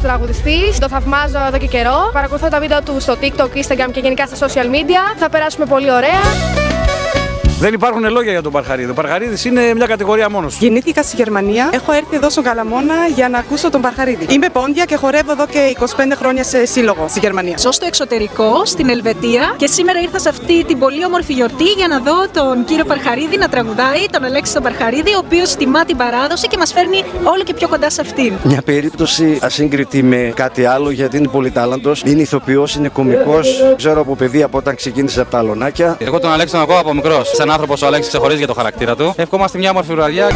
τραγουδιστής. Το θαυμάζω εδώ και καιρό. Παρακολουθώ τα βίντεο του στο TikTok, Instagram και γενικά στα social media. Θα περάσουμε πολύ ωραία. Δεν υπάρχουν λόγια για τον Παρχαρίδη. Ο Παρχαρίδης είναι μια κατηγορία μόνος του. Γεννήθηκα στη Γερμανία. Έχω έρθει εδώ στον Καλαμώνα για να ακούσω τον Παρχαρίδη. Είμαι πόντια και χορεύω εδώ και 25 χρόνια σε σύλλογο στη Γερμανία. Ζω στο εξωτερικό, στην Ελβετία, και σήμερα ήρθα σε αυτή την πολύ όμορφη γιορτή για να δω τον κύριο Παρχαρίδη να τραγουδάει, τον Αλέξη τον Παρχαρίδη, ο οποίος τιμά την παράδοση και μας φέρνει όλο και πιο κοντά σε αυτήν. Μια περίπτωση ασύγκριτη με κάτι άλλο, γιατί είναι πολυτάλαντος. Είναι ηθοποιός, είναι κωμικός. Ξέρω από παιδί από όταν ξεκίνησε από τα αλωνάκια. Εγώ τον Αλέξη τον ακούω από μικρός. Σαν άνθρωπος ο Αλέξης ξεχωρίζει για το χαρακτήρα του. Ευχόμαστε μια όμορφη βραδιά.